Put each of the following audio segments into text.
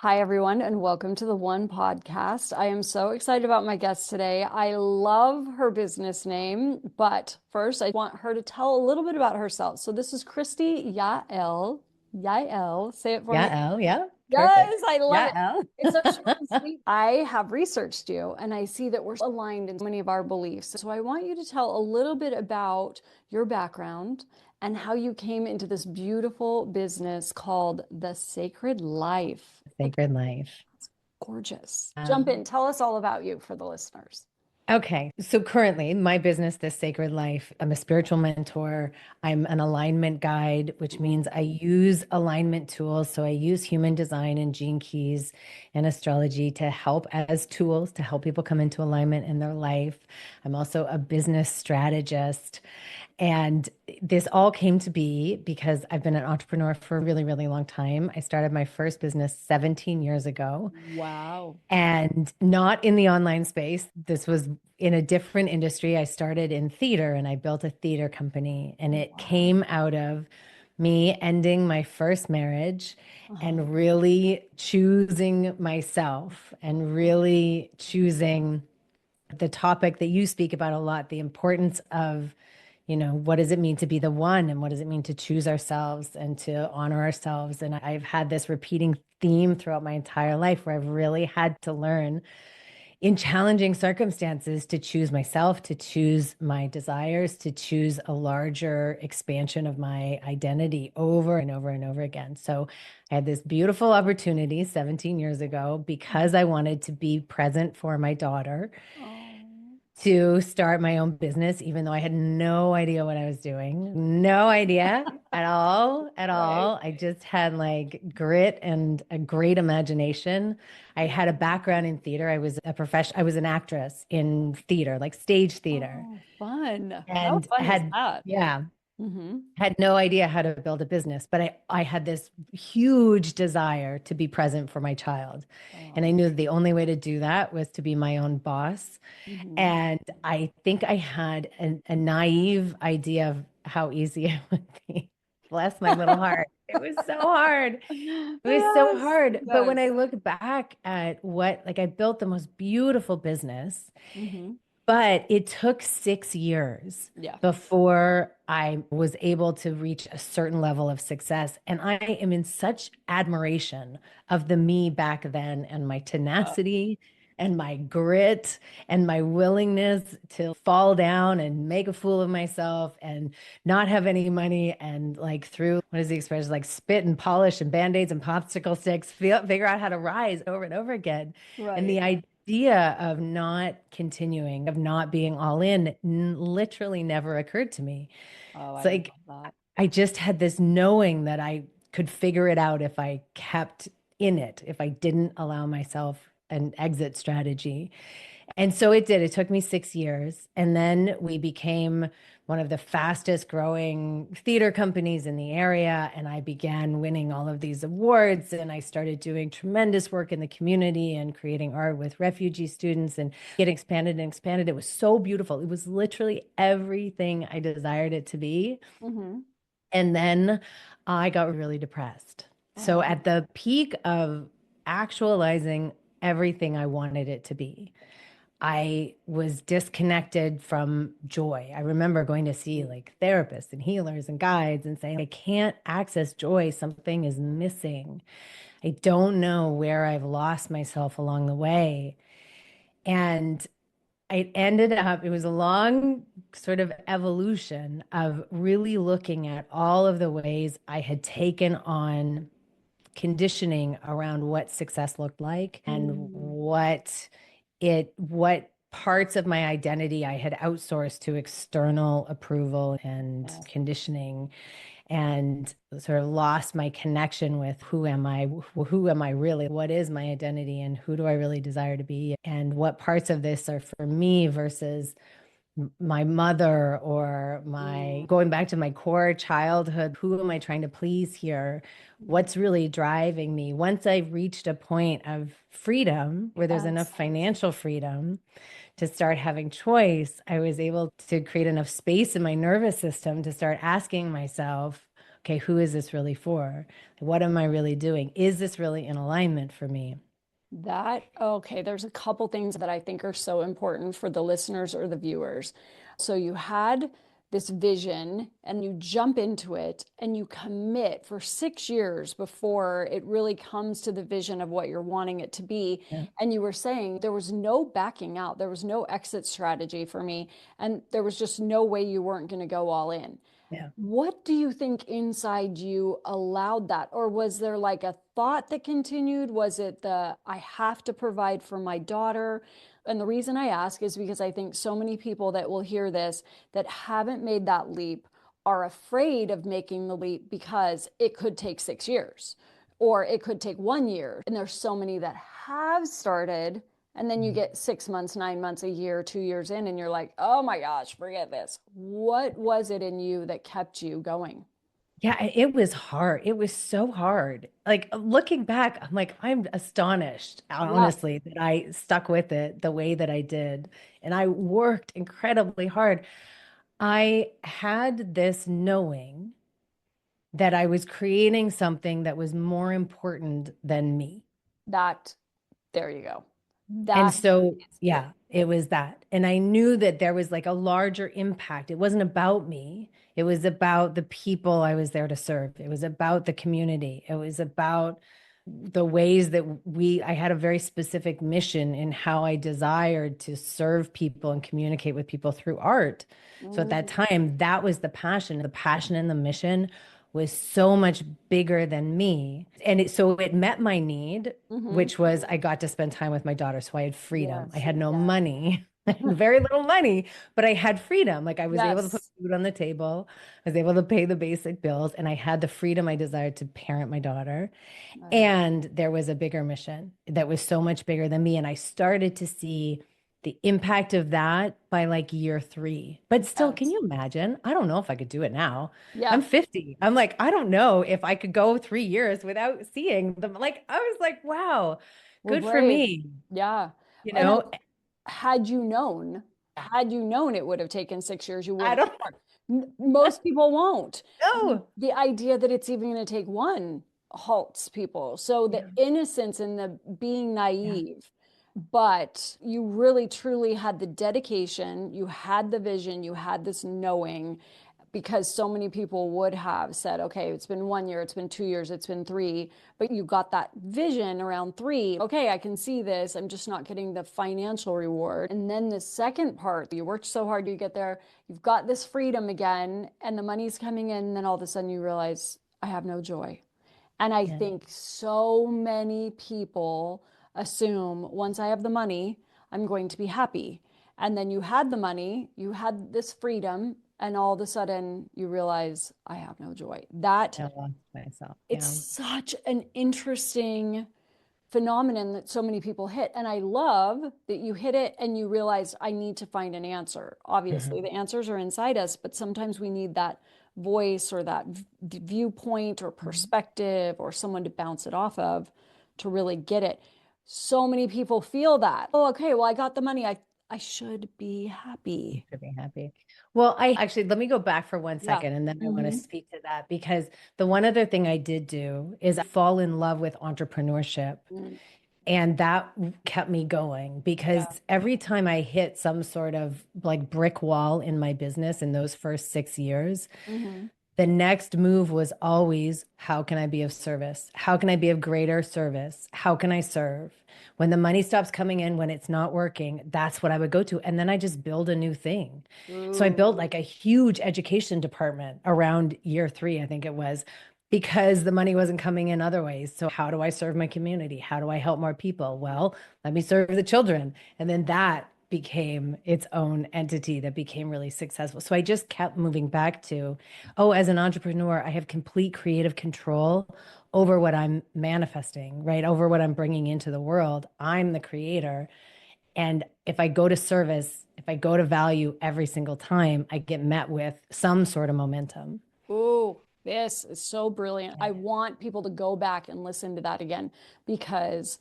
Hi, everyone, and welcome to the One Podcast. I am so excited about my guest today. I love her business name, but first, I want her to tell a little bit about herself. So, this is Christy Yael. Yael, say it for me. Yeah, L, yeah, Yes, perfect. I love Yeah, it. It's so short and L. sweet. I have researched you and I see that we're aligned in many of our beliefs. So I want you to tell a little bit about your background and how you came into this beautiful business called The Sacred Life. Sacred life. Gorgeous. Jump in. Um, Tell us all about you for the listeners. okay, so currently my business, This Sacred Life, I'm a spiritual mentor. I'm an alignment guide, which means I use alignment tools. So I use human design and gene keys and astrology to help as tools to help people come into alignment in their life. I'm also a business strategist. And this all came to be because I've been an entrepreneur for a really, really long time. I started my first business 17 years ago Wow. and not in the online space. This was in a different industry. I started in theater and I built a theater company, and it Wow. came out of me ending my first marriage Uh-huh. and really choosing myself and really choosing the topic that you speak about a lot, the importance of, what does it mean to be the one and what does it mean to choose ourselves and to honor ourselves? And I've had this repeating theme throughout my entire life where I've really had to learn in challenging circumstances to choose myself, to choose my desires, to choose a larger expansion of my identity over and over and over again. So I had this beautiful opportunity 17 years ago because I wanted to be present for my daughter Oh, to start my own business, even though I had no idea what I was doing. No idea at all, at right. all. I just had like grit and a great imagination. I had a background in theater. I was an actress in theater, like stage theater, Oh, fun. How and fun is had, that? yeah, Mm-hmm. had no idea how to build a business, but I had this huge desire to be present for my child. And I Oh. knew that the only way to do that was to be my own boss. Mm-hmm. And I think I had a naive idea of how easy it would be. Bless my little heart. It was so hard. It was so Yes, hard. But when yes. I look back at like I built the most beautiful business, Mm-hmm. but it took 6 years Yeah. before I was able to reach a certain level of success. And I am in such admiration of the me back then and my tenacity and my grit and my willingness to fall down and make a fool of myself and not have any money and like through what is the expression, like spit and polish and band-aids and popsicle sticks, figure out how to rise over and over again. And Right. the idea of not continuing, of not being all in, literally never occurred to me. Oh, It's I love like that. I just had this knowing that I could figure it out if I kept in it, if I didn't allow myself an exit strategy. And so it did. It took me 6 years. And then we became one of the fastest growing theater companies in the area. And I began winning all of these awards. And I started doing tremendous work in the community and creating art with refugee students and it expanded and expanded. It was so beautiful. It was literally everything I desired it to be. Mm-hmm. And then I got really depressed. So Oh, at the peak of actualizing everything I wanted it to be, I was disconnected from joy. I remember going to see like therapists and healers and guides and saying, I can't access joy. Something is missing. I don't know where I've lost myself along the way. And it ended up, it was a long sort of evolution of really looking at all of the ways I had taken on conditioning around what success looked like and mm. what parts of my identity I had outsourced to external approval and Yes. conditioning and sort of lost my connection with who am I, who am I really, what is my identity, and who do I really desire to be, and what parts of this are for me versus my mother or my Mm. going back to my core childhood. Who am I trying to please here? What's really driving me? Once I reached a point of freedom where there's enough Yes. financial freedom to start having choice, I was able to create enough space in my nervous system to start asking myself, okay, who is this really for? What am I really doing? Is this really in alignment for me? Okay, there's a couple things that I think are so important for the listeners or the viewers. So you had this vision and you jump into it and you commit for 6 years before it really comes to the vision of what you're wanting it to be. Yeah. And you were saying there was no backing out, there was no exit strategy for me, and there was just no way you weren't going to go all in. Yeah. What do you think inside you allowed that? Or was there like a thought that continued? Was it I have to provide for my daughter? And the reason I ask is because I think so many people that will hear this that haven't made that leap are afraid of making the leap because it could take 6 years or it could take 1 year. And there's so many that have started and then you Mhm. get 6 months, 9 months, a year, 2 years in, and you're like, oh my gosh, forget this. What was it in you that kept you going? Yeah, it was hard. It was so hard. Like looking back, I'm like, I'm astonished, Yeah, honestly, that I stuck with it the way that I did. And I worked incredibly hard. I had this knowing that I was creating something that was more important than me. that, there you go. And That so, is it. yeah, it was that. And I knew that there was like a larger impact. It wasn't about me, it was about the people I was there to serve. It was about the community. It was about the ways that I had a very specific mission in how I desired to serve people and communicate with people through art. So at that Mm, time, that was the passion. The passion and the mission was so much bigger than me. And so it met my need, hmm. which was I got to spend time with my daughter. So I had freedom. I Yes. had no money, I had very little money, but I had freedom. Like I was able to put Yes. food on the table, I was able to pay the basic bills, and I had the freedom I desired to parent my daughter. Right. And there was a bigger mission that was so much bigger than me. And I started to see the impact of that by like year three. But still, can Yes. you imagine? I don't know if I could do it now. Yeah. I'm 50. I'm like, I don't know if I could go 3 years without seeing them. Like, I was like, wow, We're good for brave. me. Yeah. You And know, had you known it would have taken 6 years, you I wouldn't don't have most people won't. And know. the idea that it's even going to take one halts people. So the Yeah. innocence and the being Yeah. naive, but you really truly had the dedication, you had the vision, you had this knowing, because so many people would have said, okay, it's been 1 year, it's been 2 years, it's been three, but you got that vision around three. Okay, I can see this. I'm just not getting the financial reward. And then the second part, you worked so hard to get there, you've got this freedom again, and the money's coming in, and then all of a sudden you realize, I have no joy. And I Yeah. think so many people assume once I have the money, I'm going to be happy. And then you had the money, you had this freedom, and all of a sudden you realize I have no joy. I lost myself. It's Yeah. such an interesting phenomenon that so many people hit. And I love that you hit it and you realize I need to find an answer. Obviously, Mhm. the answers are inside us, but sometimes we need that voice or that viewpoint or Mhm. perspective or someone to bounce it off of to really get it. So many people feel that. Oh, okay, well, I got the money. I should be You happy. should be happy. Well, I actually, let me go back for one Yeah. second and then I want to Hmm. speak to that because the one other thing I did do is I fall in love with entrepreneurship. And that kept me going because Yeah. every time I hit some sort of like brick wall in my business in those first 6 years, Hmm. the next move was always, how can I be of service? How can I be of greater service? How can I serve? When the money stops coming in, when it's not working, that's what I would go to. And then I just build a new thing. So I built Ooh. like a huge education department around year three, I think it was, because the money wasn't coming in other ways. So how do I serve my community? How do I help more people? Well, let me serve the children. And then that became its own entity that became really successful. So I just kept moving back to, oh, as an entrepreneur, I have complete creative control over what I'm manifesting, right? Over what I'm bringing into the world. I'm the creator. And if I go to service, if I go to value every single time, I get met with some sort of momentum. Ooh, this is so brilliant. Yeah. I want people to go back and listen to that again because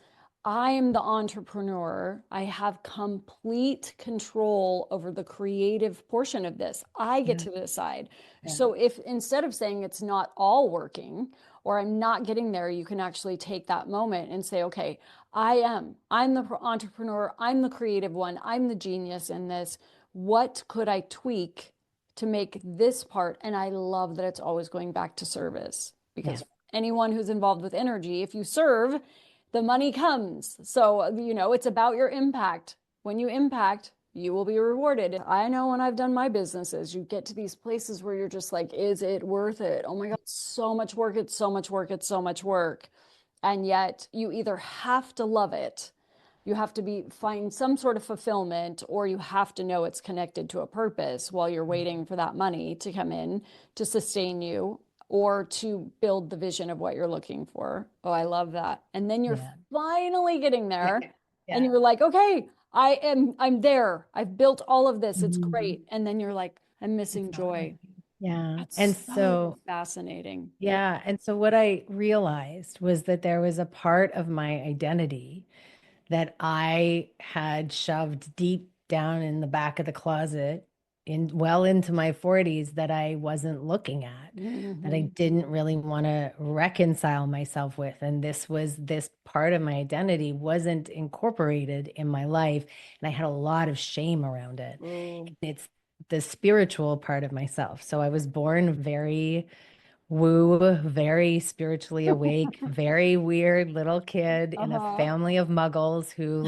I'm the entrepreneur. I have complete control over the creative portion of this. I get Yeah. to decide. Yeah. So if instead of saying it's not all working or I'm not getting there, you can actually take that moment and say, okay, I'm the entrepreneur. I'm the creative one. I'm the genius in this. What could I tweak to make this part? And I love that it's always going back to service Yeah. because anyone who's involved with energy, if you serve, the money comes. So, it's about your impact. When you impact, you will be rewarded. I know when I've done my businesses, you get to these places where you're just like, is it worth it? Oh my God, so much work. It's so much work. It's so much work. And yet you either have to love it, you have to find some sort of fulfillment, or you have to know it's connected to a purpose while you're waiting for that money to come in to sustain you or to build the vision of what you're looking for. Oh, I love that. And then you're Yeah. finally getting Yeah. there and Yeah. you're like, okay, I'm there. I've built all of this. It's Mhm. great. And then you're like, I'm It's missing not joy. working. Yeah. And That's so so, fascinating. Yeah. yeah. And so what I realized was that there was a part of my identity that I had shoved deep down in the back of the closet in well into my 40s that I wasn't looking at, that I Mhm. didn't really want to reconcile myself with. And this part of my identity wasn't incorporated in my life. And I had a lot of shame around it. Oh, It's the spiritual part of myself. So I was born very woo, very spiritually awake, very weird little kid in a uh-huh. family of muggles who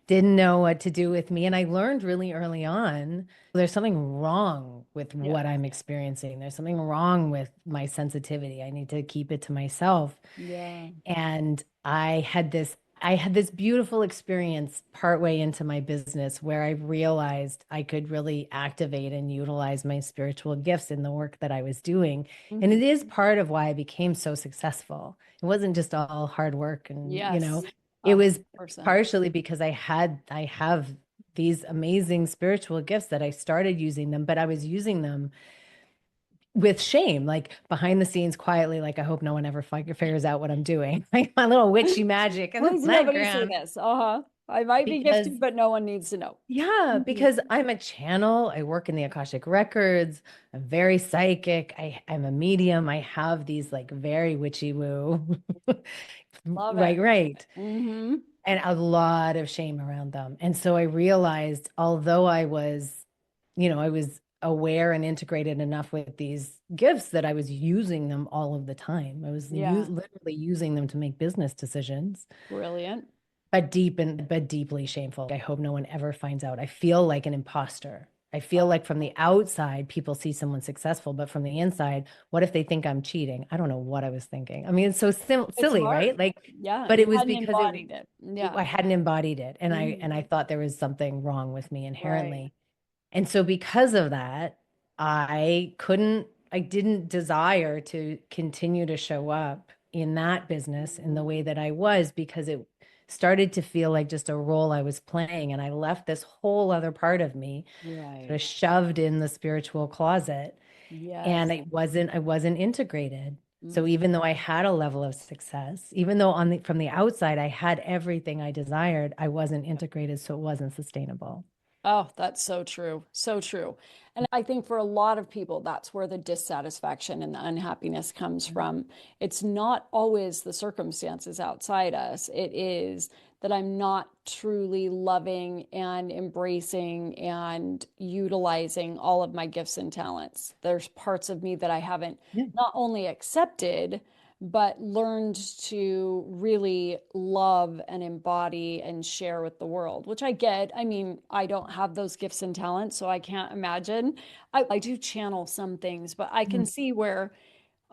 didn't know what to do with me. And I learned really early on there's something wrong with Yeah. what I'm experiencing. There's something wrong with my sensitivity. I need to keep it to myself. Yeah. And I had this beautiful experience partway into my business where I realized I could really activate and utilize my spiritual gifts in the work that I was doing. And Mhm. it is part of why I became so successful. It wasn't just all hard work and, Yes. it A was 100%. partially because I have these amazing spiritual gifts that I started using them, but I was using them with shame, like behind the scenes, quietly, like I hope no one ever figures out what I'm doing, like my little witchy magic in the Please nobody see background. this. Uh-huh. I might be Because, gifted, but no one needs to know. yeah, Mhm. because I'm a channel. I work in the Akashic records. I'm very psychic. I'm a medium. I have these like very witchy woo. Love it. Right, right. Hmm. And a lot of shame around them. And so I realized, although I was aware and integrated enough with these gifts that I was using them all of the time. I was Yeah. literally using them to make business decisions, Brilliant. but deeply shameful. I hope no one ever finds out. I feel like an imposter. I feel like from the outside, people see someone successful, but from the inside, what if they think I'm cheating? I don't know what I was thinking. I mean, it's so It's silly, hard. right? Like, Yeah. but You it was hadn't because embodied it. Yeah. I hadn't embodied it, and I Hmm. and I thought there was something wrong with me Right. inherently. And so because of that, I didn't desire to continue to show up in that business in the Mhm. way that I was because it started to feel like just a role I was playing. And I left this whole other part of me Right. sort of shoved in the spiritual closet. And Yes. I wasn't integrated. So Mhm. even though I had a level of success, even though from the outside I had everything I desired, I wasn't integrated, so it wasn't sustainable. Oh, that's so true. So true. And I think for a lot of people, that's where the dissatisfaction and the unhappiness comes from. It's not always the circumstances outside us, it is that I'm not truly loving and embracing and utilizing all of my gifts and talents. There's parts of me that I haven't Yeah. not only accepted, but learned to really love and embody and share with the world, which I get. I mean, I don't have those gifts and talents, so I can't imagine. I do channel some things, but I can Mhm. see where,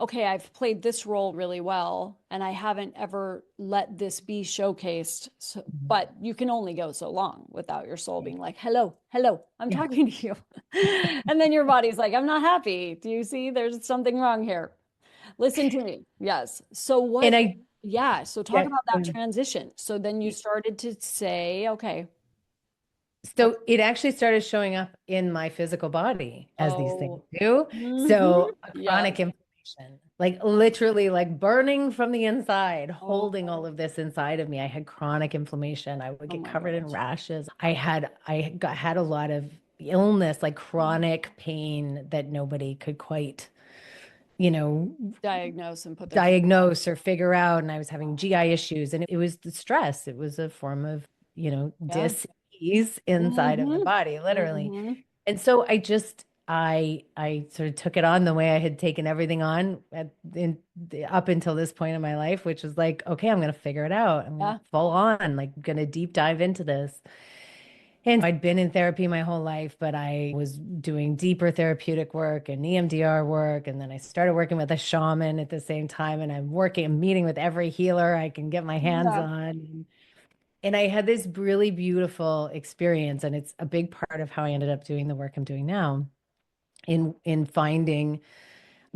okay, I've played this role really well, and I haven't ever let this be showcased. So, Mhm. but you can only go so long without your soul being like, hello, hello, I'm Yeah. talking to you. And then your body's like, I'm not happy. Do you see there's something wrong here? Listen to me. Yes. So And what, I, yeah, so talk yeah, about go that ahead. transition. So then you started to say, okay, what, So it actually started showing up in my physical body as these things oh, do. hmm, So a yes. chronic inflammation, like literally like burning from the inside, holding all Oh, of this inside of me. I had chronic inflammation. I would oh get my covered in gosh. rashes. I had a lot of illness, like chronic pain that nobody could quite, you know, Diagnose and put their finger on. diagnose or figure out. And I was having GI issues, and it was the stress. It was a form of, Yeah. dis-ease inside of the Mm-hmm. body, literally. Mm-hmm. And so I sort of took it on the way I had taken everything on up until this point in my life, which was like, okay, I'm going to figure it out. I'm going Yeah. to full on, like, going to deep dive into this. And I'd been in therapy my whole life, but I was doing deeper therapeutic work and EMDR work. And then I started working with a shaman at the same time. And I'm meeting with every healer I can get my hands Yeah. on. And I had this really beautiful experience. And it's a big part of how I ended up doing the work I'm doing now in finding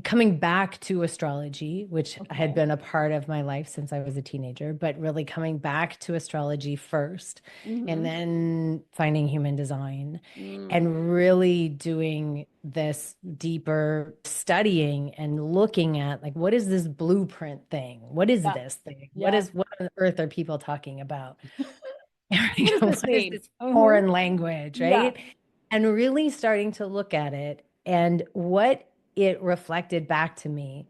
coming back to astrology, which had Okay. been a part of my life since I was a teenager, but really coming back to astrology first, and Mm-hmm. then finding human design, Mm. and really doing this deeper studying and looking at, like, what is this blueprint thing? What is Yeah. this thing? Yeah. What on earth are people talking about? What does this What is mean? this Mm-hmm. foreign language, Yeah. right? And really starting to look at it, and what it reflected back to me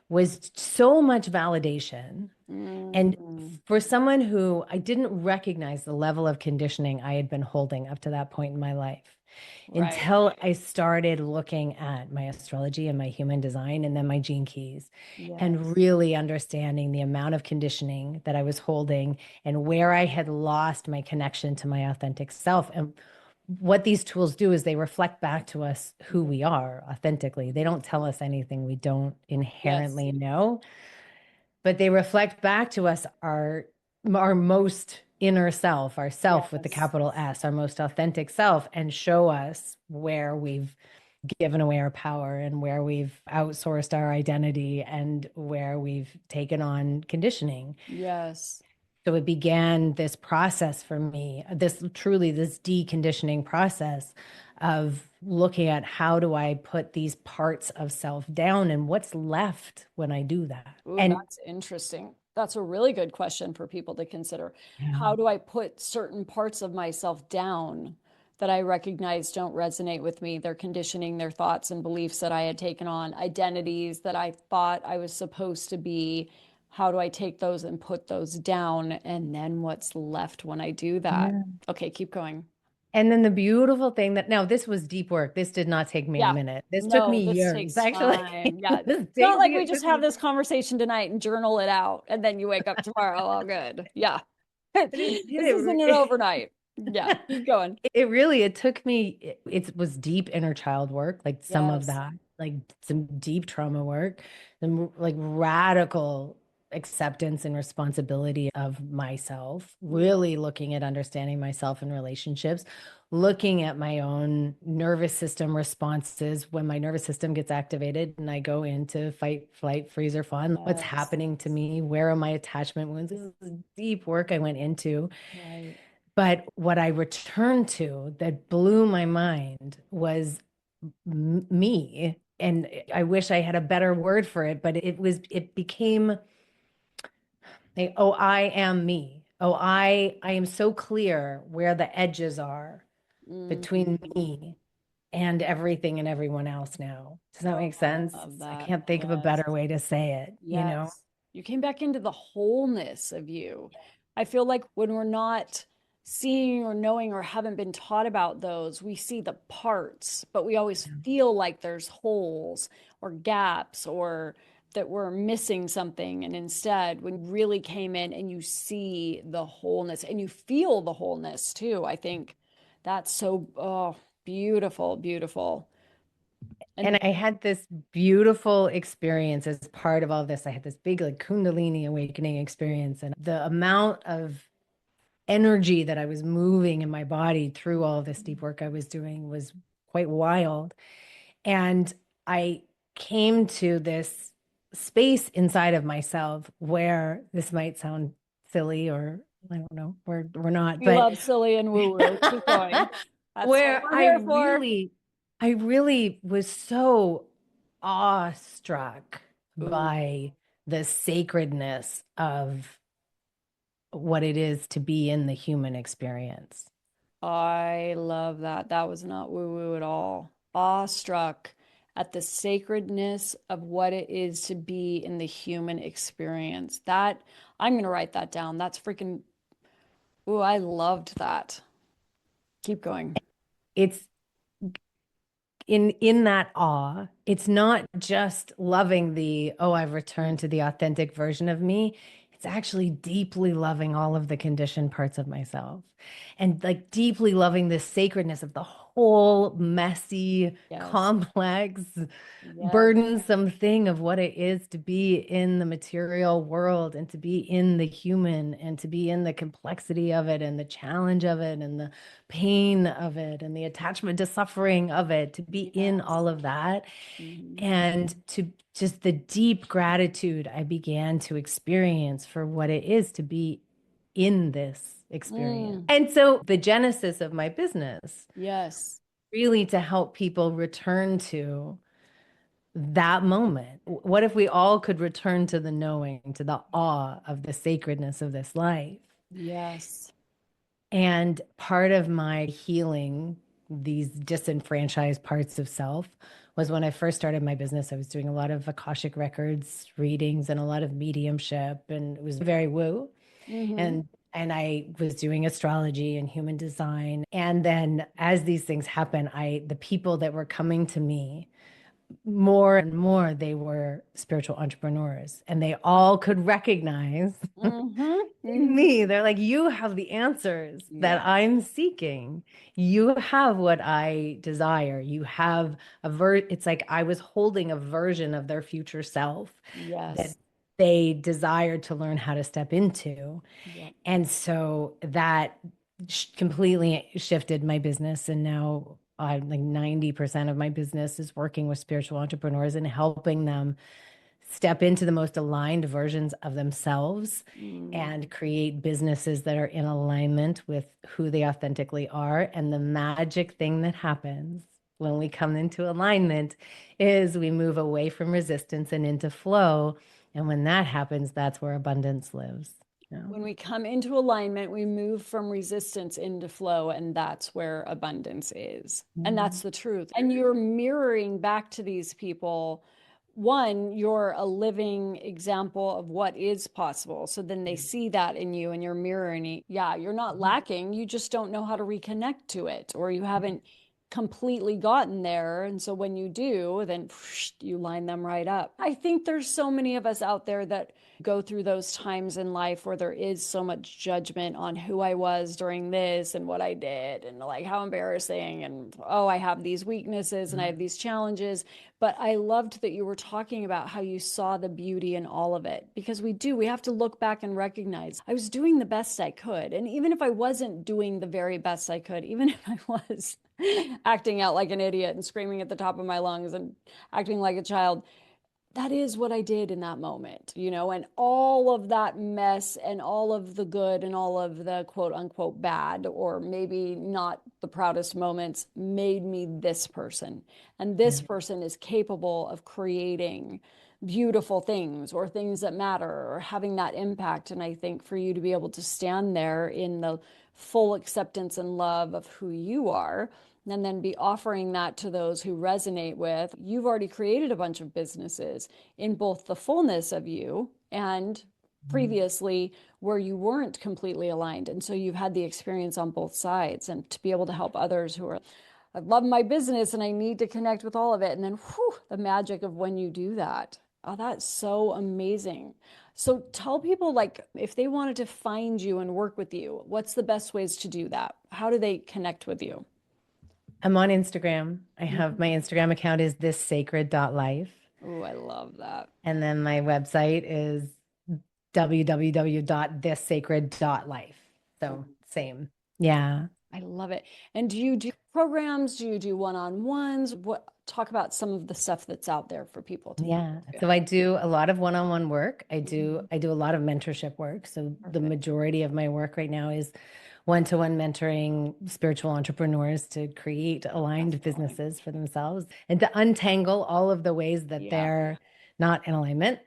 was so much validation. And Mm. for someone who I didn't recognize the level of conditioning I had been holding up to that point in my life Right. until I started looking at my astrology and my human design and then my gene keys, and Yes. really understanding the amount of conditioning that I was holding and where I had lost my connection to my authentic self. And what these tools do is they reflect back to us who we are authentically. They don't tell us anything we don't Yes. inherently know, but they reflect back to us our most inner self, our self with the Yes. capital S, our most authentic self, and show us where we've given away our power and where we've outsourced our identity and where we've taken on conditioning. Yes. So it began this process for me, this deconditioning process of looking at, how do I put these parts of self down and what's left when I do that? Ooh, And that's interesting. That's a really good question for people to consider. yeah, How do I put certain parts of myself down that I recognize don't resonate with me? They're conditioning, their thoughts and beliefs that I had taken on, identities that I thought I was supposed to be. How do I take those and put those down? And then what's left when I do that? yeah. Okay, keep going. And then the beautiful thing that now this was deep work. This did not take me a Yeah. minute. This took No, me this years, takes actually. time. Yeah. Not like we It just took have me, this conversation tonight and journal it out and then you wake up tomorrow all good. Yeah. but it This isn't an did overnight. Yeah, keep going. it really, it took me, it was deep inner child work, like some of Yes. that, like some deep trauma work, some like radical acceptance and responsibility of myself, really looking at understanding myself in relationships, looking at my own nervous system responses when my nervous system gets activated and I go into fight, flight, freeze, or fawn. What's Yes. happening to me? Where are my attachment wounds? This is deep work I went into. Right. But what I returned to that blew my mind was me. And I wish I had a better word for it, but it became like, oh, I am me. Oh, I am so clear where the edges are between Mm. me and everything and everyone else now. Does that Oh, make I sense? love I that. can't think of a Yes. better way to say it, you know? Yes. You came back into the wholeness of you. I feel like when we're not seeing or knowing or haven't been taught about those, we see the parts, but we always feel like there's holes or gaps or that we're missing something. And instead, when you really came in and you see the wholeness and you feel the wholeness too, I think that's so, oh, beautiful, beautiful. And And I had this beautiful experience as part of all this. I had this big, like, Kundalini awakening experience, and the amount of energy that I was moving in my body through all of this deep work I was doing was quite wild. And I came to this space inside of myself where, this might sound silly, or I don't know, we're not, we but love silly and woo woo. Keep going. That's what where we're here for. I really was so awestruck Ooh, by the sacredness of what it is to be in the human experience. I love that. That was not woo-woo at all. Awestruck at the sacredness of what it is to be in the human experience. That I'm gonna write that down. That's freaking, ooh, I loved that. Keep going. It's in that awe. It's not just loving the, oh, I've returned to the authentic version of me. It's actually deeply loving all of the conditioned parts of myself and like deeply loving the sacredness of the whole messy, Yes. complex, Yes. burdensome thing of what it is to be in the material world and to be in the human and to be in the complexity of it and the challenge of it and the pain of it and the attachment to suffering of it, to be in Yes. all of that. Mhm. And to just the deep gratitude I began to experience for what it is to be in this experience. Mm. And so the genesis of my business Yes. really to help people return to that moment. What if we all could return to the knowing, to the awe of the sacredness of this life? Yes. And part of my healing these disenfranchised parts of self was when I first started my business. I was doing a lot of Akashic records readings and a lot of mediumship, and it was very woo. Mm-hmm. And I was doing astrology and human design. And then as these things happen, the people that were coming to me more and more, they were spiritual entrepreneurs and they all could recognize Mm-hmm. in Mm-hmm. me. They're like, you have the answers that Yeah. I'm seeking. You have what I desire. You have it's like I was holding a version of their future self that Yes. they desired to learn how to step into. Yeah. And so that completely shifted my business. And now like 90% of my business is working with spiritual entrepreneurs and helping them step into the most aligned versions of themselves Mm. and create businesses that are in alignment with who they authentically are. And the magic thing that happens when we come into alignment is we move away from resistance and into flow. And when that happens, that's where abundance lives. You know? When we come into alignment, we move from resistance into flow, and that's where abundance is. And that's Mhm. the truth. And you're mirroring back to these people. One, you're a living example of what is possible. So then they see that in you and you're mirroring it. Yeah, you're not lacking. You just don't know how to reconnect to it, or you haven't completely gotten there. And so when you do, then you line them right up. I think there's so many of us out there that go through those times in life where there is so much judgment on who I was during this and what I did and like how embarrassing and oh, I have these weaknesses and I have these challenges. But I loved that you were talking about how you saw the beauty in all of it because we have to look back and recognize I was doing the best I could. And even if I wasn't doing the very best I could, even if I was acting out like an idiot and screaming at the top of my lungs and acting like a child, that is what I did in that moment, and all of that mess and all of the good and all of the quote unquote bad, or maybe not the proudest moments, made me this person. And this Yeah. person is capable of creating beautiful things or things that matter or having that impact. And I think for you to be able to stand there in the full acceptance and love of who you are and then be offering that to those who resonate with, you've already created a bunch of businesses in both the fullness of you and previously where you weren't completely aligned. And so you've had the experience on both sides and to be able to help others who are, I love my business and I need to connect with all of it. And then whew, the magic of when you do that. Oh, that's so amazing. So tell people like if they wanted to find you and work with you, what's the best ways to do that? How do they connect with you? I'm on Instagram. I have my Instagram account is thissacred.life. Oh, I love that. And then my website is www.thissacred.life. So same. Yeah. I love it. And do you do programs? Do you do one-on-ones? What talk about some of the stuff that's out there for people to Yeah. do? So I do a lot of one-on-one work. I do Mhm. I do a lot of mentorship work. So the Perfect. majority of my work right now is one-to-one mentoring spiritual entrepreneurs to create That's aligned growing. businesses for themselves and to untangle all of the ways that Yeah. not in alignment.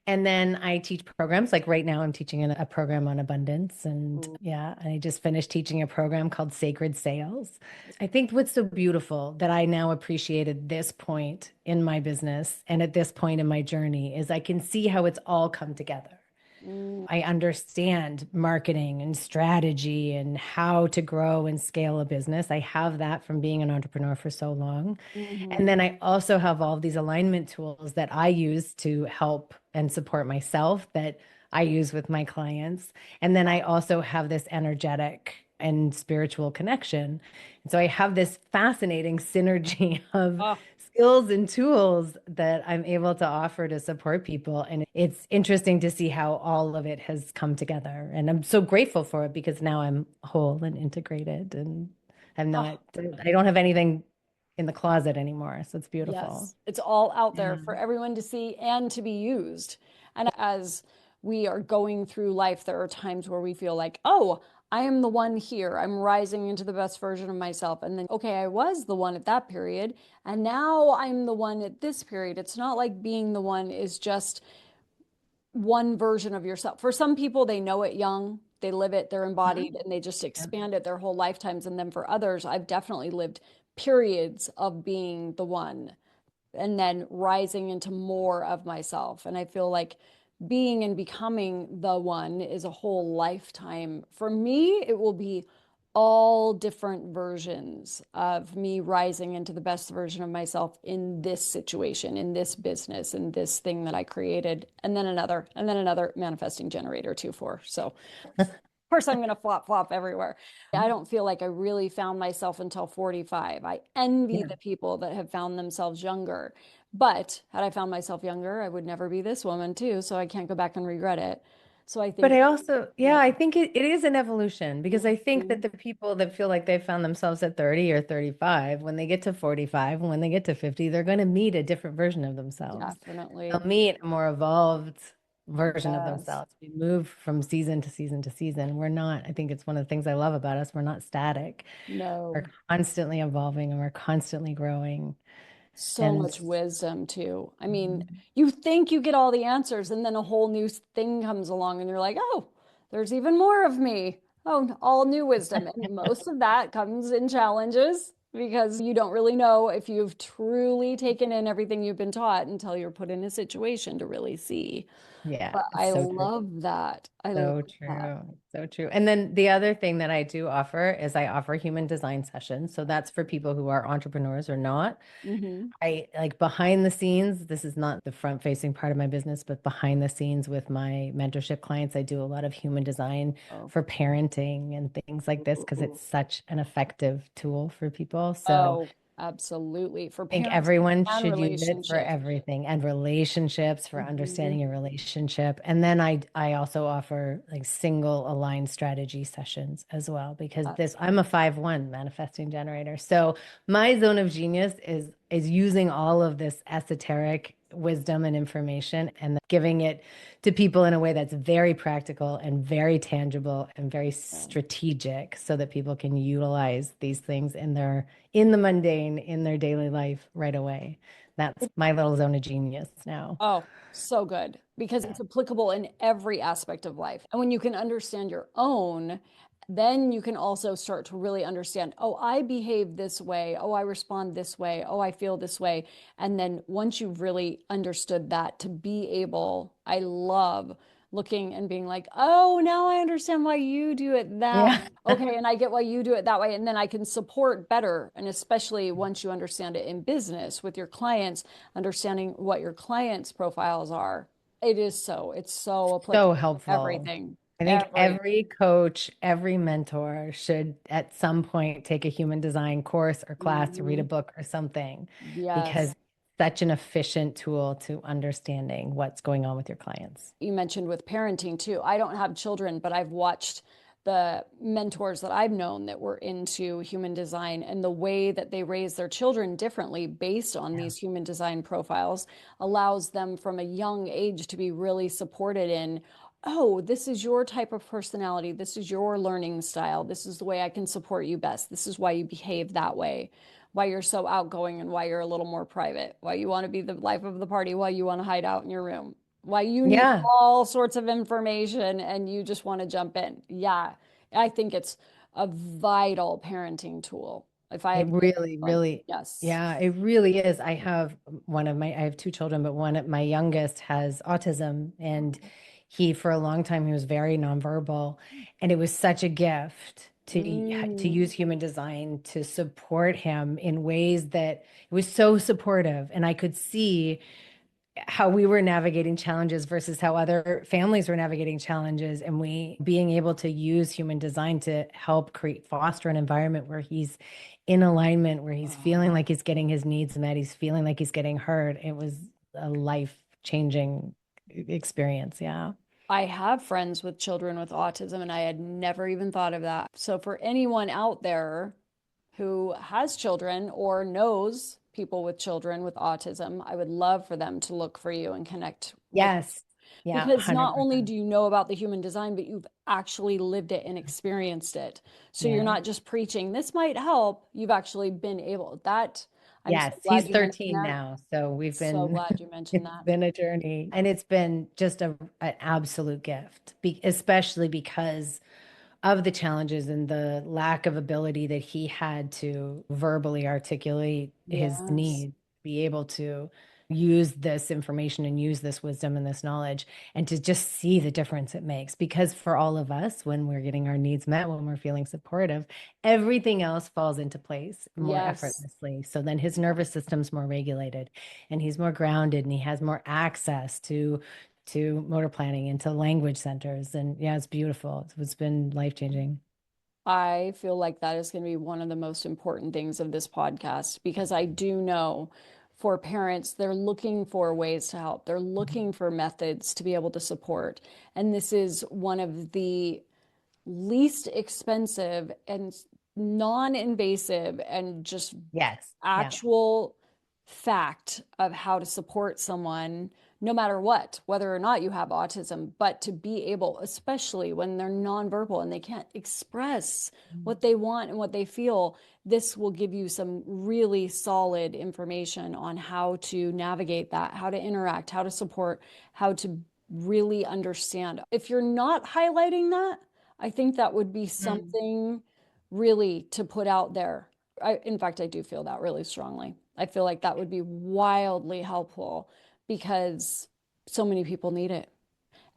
And then I teach programs. Like right now, I'm teaching a program on abundance. And Ooh. yeah, I just finished teaching a program called Sacred Sales. I think what's so beautiful that I now appreciate at this point in my business and at this point in my journey is I can see how it's all come together. Mm, I understand marketing and strategy and how to grow and scale a business. I have that from being an entrepreneur for so long. mhm. And then I also have all of these alignment tools that I use to help and support myself that I use with my clients. And then I also have this energetic and spiritual connection. And so I have this fascinating synergy of Oh, skills and tools that I'm able to offer to support people. And it's interesting to see how all of it has come together. And I'm so grateful for it because now I'm whole and integrated and I'm oh, not, I don't have anything in the closet anymore. So it's beautiful. yes. It's all out there Yeah. for everyone to see and to be used. And as we are going through life, there are times where we feel like, oh, I am the one here. I'm rising into the best version of myself. And then, okay, I was the one at that period. And now I'm the one at this period. It's not like being the one is just one version of yourself. For some people, they know it young, they live it, they're Mhm. embodied, and they just Yeah. expand it their whole lifetimes. And then for others, I've definitely lived periods of being the one and then rising into more of myself. And I feel like being and becoming the one is a whole lifetime. For me, it will be all different versions of me rising into the best version of myself in this situation, in this business, in this thing that I created, and then another manifesting generator too for. So course I'm going to flop flop everywhere. I don't feel like I really found myself until 45. I envy Yeah. the people that have found themselves younger. But had I found myself younger, I would never be this woman too. So I can't go back and regret it. So I But think, I also, yeah, yeah. I think it is an evolution because I think that Mhm. the people that feel like they found themselves at 30 or 35, when they get to 45 and when they get to 50, they're going to meet a different version of themselves. Definitely. They'll meet a more evolved version of Yes. themselves. We move from season to season to season. We're not, I think it's one of the things I love about us. We're not static. We're No. constantly evolving and we're constantly growing. So And much wisdom too. I mean, Mhm. you think you get all the answers, and then a whole new thing comes along, and you're like, oh, there's even more of me. Oh, all new wisdom. And most of that comes in challenges because you don't really know if you've truly taken in everything you've been taught until you're put in a situation to really see. Yeah, But it's I so true. love that. I love So that. true. So true. And then the other thing that I do offer is I offer human design sessions. So that's for people who are entrepreneurs or not. Hmm. I like behind the scenes, this is not the front facing part of my business, but behind the scenes with my mentorship clients, I do a lot of human design Oh, for parenting and things like this because it's such an effective tool for people. So oh, absolutely. For think parents everyone and should use it for relationships. everything and relationships for Mhm. understanding your relationship. And then I also offer like single aligned strategy sessions as well because That's this I'm a 5/1 manifesting generator. So my zone of genius is using all of this esoteric wisdom and information and giving it to people in a way that's very practical and very tangible and very strategic so that people can utilize these things in the mundane in their daily life right away. That's my little zone of genius now. Oh, so good because it's applicable in every aspect of life. And when you can understand your own, then you can also start to really understand, oh, I behave this way. Oh, I respond this way. Oh, I feel this way. And then once you've really understood that, to be able, I love looking and being like, oh, now I understand why you do it that way. Yeah. Okay, and I get why you do it that way. And then I can support better. And especially once you understand it in business with your clients, understanding what your clients' profiles are. It's so So applicable to helpful. everything. I think Every, every coach, every mentor should at some point take a human design course or class to read a Mhm. book or something because Yes. it's such an efficient tool to understanding what's going on with your clients. You mentioned with parenting too. I don't have children, but I've watched the mentors that I've known that were into human design and the way that they raise their children differently based on Yeah. these human design profiles allows them from a young age to be really supported in oh, this is your type of personality. This is your learning style. This is the way I can support you best. This is why you behave that way, why you're so outgoing and why you're a little more private, why you want to be the life of the party, why you want to hide out in your room, why you need Yeah, all sorts of information and you just want to jump in. Yeah, I think it's a vital parenting tool. If I it had to give really, one, really, yes. yeah, it really is. I have two children, but one of my youngest has autism, and he, for a long time, he was very nonverbal, and it was such a gift to Mm. use human design to support him in ways that it was so supportive, and I could see how we were navigating challenges versus how other families were navigating challenges, and we being able to use human design to help create foster an environment where he's in alignment, where he's feeling like he's getting his needs met, he's feeling like he's getting heard. It was a life changing experience. Yeah. I have friends with children with autism, and I had never even thought of that. So, for anyone out there who has children or knows people with children with autism, I would love for them to look for you and connect with, Yes. Yeah, because not only 100%. do you know about the human design, but you've actually lived it and experienced it. So, you're Yeah. not just preaching, this might help. You've actually been able, that, I'm so Yes, he's glad you mentioned 13 that. now. So we've So been, glad you mentioned it's that. been a journey, and it's been just an absolute gift, especially because of the challenges and the lack of ability that he had to verbally articulate his Yes. need, be able to use this information and use this wisdom and this knowledge, and to just see the difference it makes. Because for all of us, when we're getting our needs met, when we're feeling supportive, everything else falls into place more Yes. effortlessly. So then his nervous system's more regulated, and he's more grounded, and he has more access to motor planning and to language centers. And yeah, it's beautiful. It's been life changing. I feel like that is going to be one of the most important things of this podcast because I do know for parents, they're looking for ways to help. They're looking for methods to be able to support. And this is one of the least expensive and non-invasive and just Yes. Yeah. actual fact of how to support someone no matter what, whether or not you have autism, but to be able, especially when they're nonverbal and they can't express what they want and what they feel, this will give you some really solid information on how to navigate that, how to interact, how to support, how to really understand. If you're not highlighting that, I think that would be Mm. something really to put out there. In fact, I do feel that really strongly. I feel like that would be wildly helpful because so many people need it.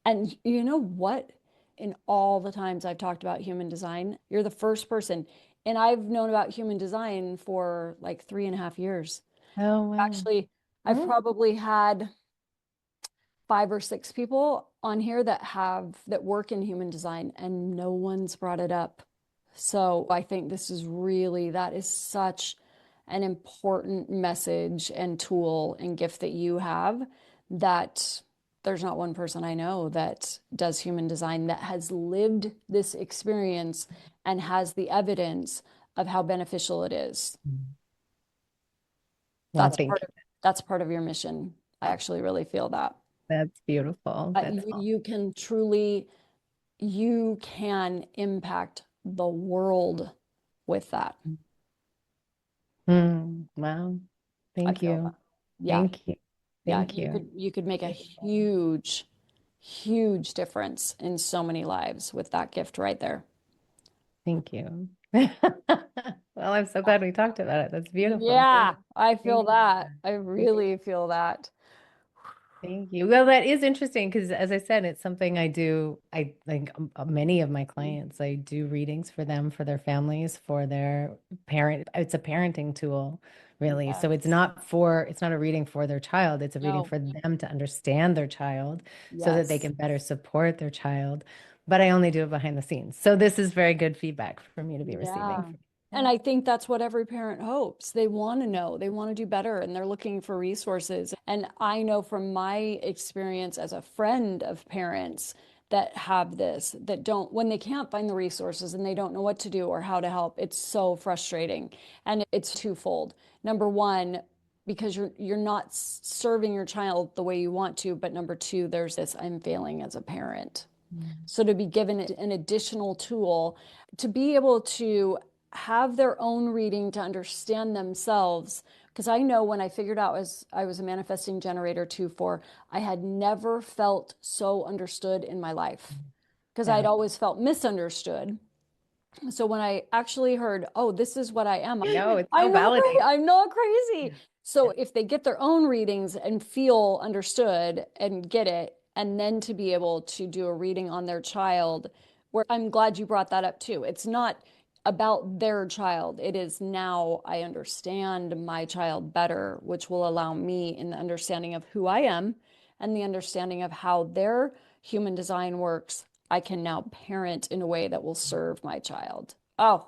And you know what? In all the times I've talked about human design, you're the first person. And I've known about human design for like 3.5 years. Oh, wow. Actually, I've Mm. probably had 5 or 6 people on here that work in human design and no one's brought it up. So I think that is such an important message and tool and gift that you have that there's not one person I know that does human design that has lived this experience and has the evidence of how beneficial it is. Well, That's thank part you. of that's part of your mission. I actually really feel that. That's beautiful. That's all. You can truly, you can impact the world with that. Mm. Wow. I Thank feel that. you. Yeah. Thank you. Yeah. Thank you. You could make a huge, huge difference in so many lives with that gift right there. Thank you. Well, I'm so glad we talked about it. That's beautiful. Yeah, I feel Thank that. you. I really feel that. Thank you. Well, that is interesting because, as I said, it's something I do. I think many of my clients, I do readings for them, for their families, for their parent. It's a parenting tool, really. So Yes. it's not a reading for their child. It's a reading No. for them to understand their child so that they Yes. can better support their child. But I only do it behind the scenes. So this is very good feedback for me to be receiving. Yeah. And I think that's what every parent hopes. They want to know, they want to do better, and they're looking for resources. And I know from my experience as a friend of parents that have this, that don't, when they can't find the resources and they don't know what to do or how to help, it's so frustrating. And it's twofold. Number one, because you're not serving your child the way you want to, but number two, there's this I'm failing as a parent. Mm. So to be given an additional tool to be able to have their own reading to understand themselves. Because I know when I figured out as I was a manifesting generator 2/4, I had never felt so understood in my life because I'd Yeah. always felt misunderstood. So when I actually heard, oh, this is what I am, I know it's so I'm not crazy. validating. I'm not crazy. Yeah. So Yeah. if they get their own readings and feel understood and get it, and then to be able to do a reading on their child, where I'm glad you brought that up too. It's not about their child. It is now I understand my child better, which will allow me in the understanding of who I am and the understanding of how their human design works. I can now parent in a way that will serve my child. Oh,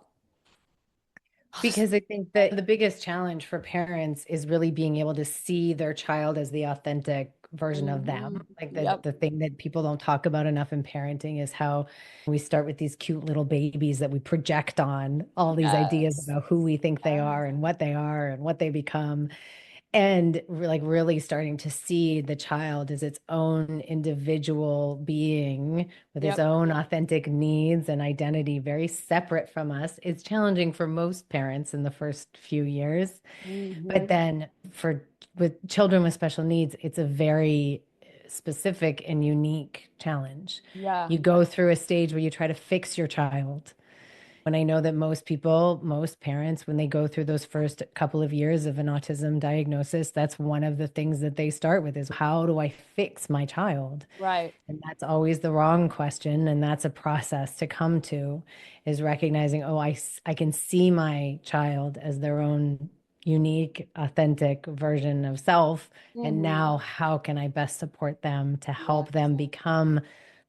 Because I think that the biggest challenge for parents is really being able to see their child as the authentic version of mhm. them. Like Yep. the thing that people don't talk about enough in parenting is how we start with these cute little babies that we project on all these ideas Yes. about who we think they are and what they become. And like really starting to see the child as its own individual being with its Yep. own authentic needs and identity, very separate from us. It's challenging for most parents in the first few years. But Mhm. then for with children with special needs, it's a very specific and unique challenge. Yeah. You go through a stage where you try to fix your child. And I know that most people, most parents, when they go through those first couple of years of an autism diagnosis, that's one of the things that they start with is how do I fix my child? Right. And that's always the wrong question. And that's a process to come to is recognizing, oh, I can see my child as their own unique, authentic version of self. And Mhm. now how can I best support them to help Yes. them become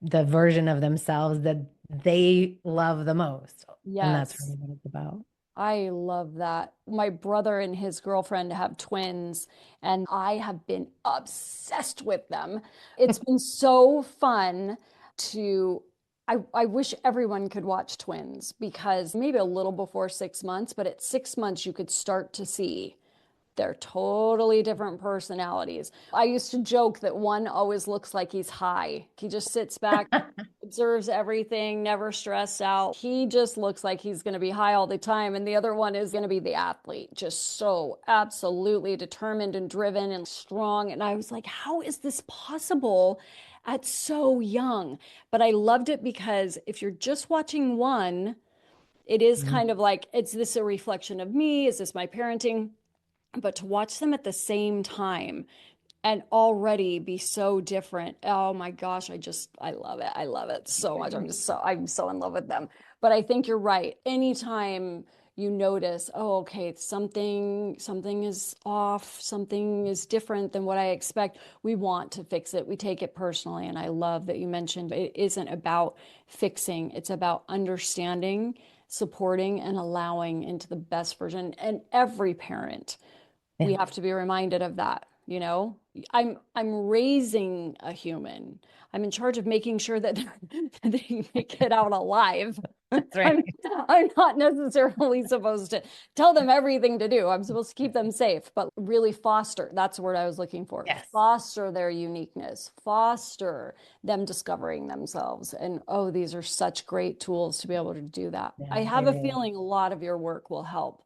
the version of themselves that they love the most? And that's Yes. really what it's about. I love that. My brother and his girlfriend have twins, and I have been obsessed with them. It's been so fun to. I wish everyone could watch twins because maybe a little before 6 months, but at 6 months, you could start to see they're totally different personalities. I used to joke that one always looks like he's high. He just sits back, observes everything, never stressed out. He just looks like he's going to be high all the time. And the other one is going to be the athlete, just so absolutely determined and driven and strong. And I was like, how is this possible at so young? But I loved it because if you're just watching one, it is Mhm. kind of like, is this a reflection of me? Is this my parenting? But to watch them at the same time and already be so different. Oh my gosh, I love it. I love it so much. I'm so in love with them. But I think you're right. Anytime you notice, oh, okay, something is off, something is different than what I expect, we want to fix it. We take it personally. And I love that you mentioned it isn't about fixing, it's about understanding, supporting, and allowing into the best version. And every parent we Yeah. have to be reminded of that, you know? I'm raising a human. I'm in charge of making sure that they make it out alive. That's right. I'm I'm not necessarily supposed to tell them everything to do. I'm supposed to keep them safe, but really foster, that's the word I was looking for. Yes. Foster their uniqueness, foster them discovering themselves. And oh, these are such great tools to be able to do that. Yeah, I they have a really. feeling a lot of your work will help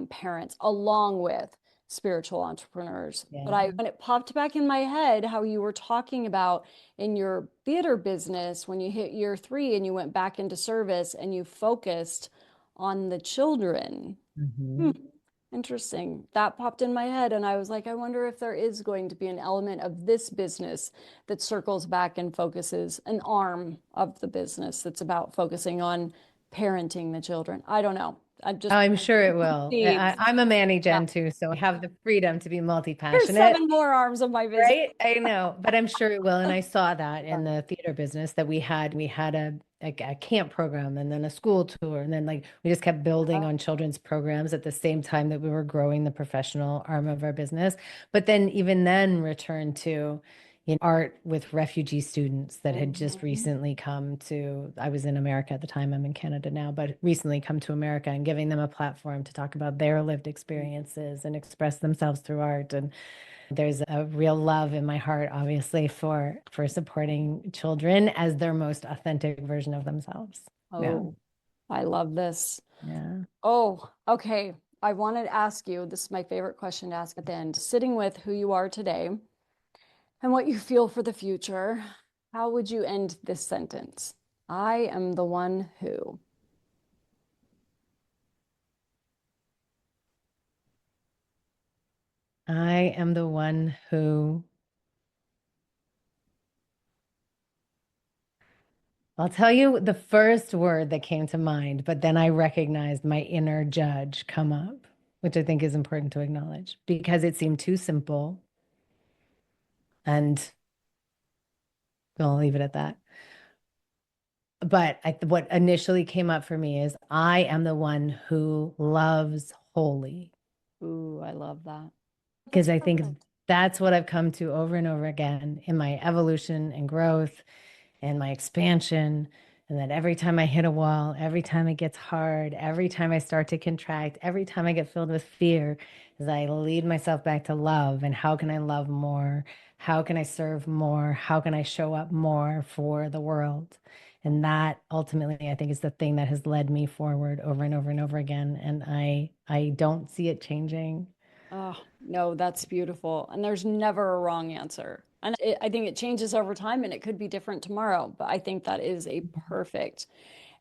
parents along with spiritual entrepreneurs. But Yeah. when it popped back in my head, how you were talking about in your theater business when you hit year 3 and you went back into service and you focused on the children. Hmm, Mhm. interesting. That popped in my head, and I was like, I wonder if there is going to be an element of this business that circles back and focuses an arm of the business that's about focusing on parenting the children. I don't know. I'm just I'm sure it will. seeds. I'm a Manny Yeah. Gen too, so I have the freedom to be Here's multi-passionate. 7 more arms of my business. Right? I know, but I'm sure it will. And I saw that in the theater business that we had a camp program and then a school tour. And then like we just kept building on children's programs at the same time that we were growing the professional arm of our business. But then even then return to, art with refugee students that had just Mhm. recently come to, I was in America at the time, I'm in Canada now, but recently come to America, and giving them a platform to talk about their lived experiences and express themselves through art. And there's a real love in my heart, obviously, for supporting children as their most authentic version of themselves. Yeah. Oh, I love this. Yeah. Oh, okay. I wanted to ask you, this is my favorite question to ask at the end. Sitting with who you are today and what you feel for the future, how would you end this sentence? I am the one who. I am the one who, I'll tell you the first word that came to mind, but then I recognized my inner judge come up, which I think is important to acknowledge because it seemed too simple. And I'll leave it at that. But what initially came up for me is I am the one who loves wholly. Ooh, I love that. That's Because I think perfect. that's what I've come to over and over again in my evolution and growth and my expansion. And that every time I hit a wall, every time it gets hard, every time I start to contract, every time I get filled with fear, is I lead myself back to love. And how can I love more? How can I serve more? How can I show up more for the world? And that ultimately, I think, is the thing that has led me forward over and over and over again. And I don't see it changing. Oh, no, that's beautiful. And there's never a wrong answer. And I think it changes over time and it could be different tomorrow. But I think that is a perfect,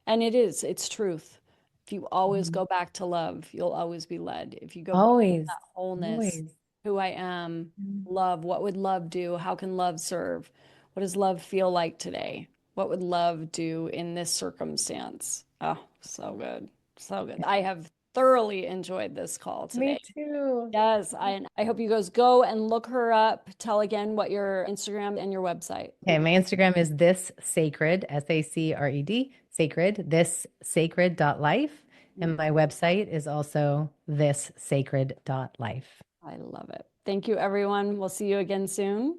and it's truth. If you always Mhm. go back to love, you'll always be led. If you go back to Always, that wholeness, always. who I am, Mm. love, what would love do? How can love serve? What does love feel like today? What would love do in this circumstance? Oh, so good. So good. I have thoroughly enjoyed this call Me today. too. Yes, I hope you guys go and look her up. Tell again what your Instagram and your website. Okay, my Instagram is this sacred, SACRED, sacred, this sacred.life. And my website is also this sacred.life. I love it. Thank you, everyone. We'll see you again soon.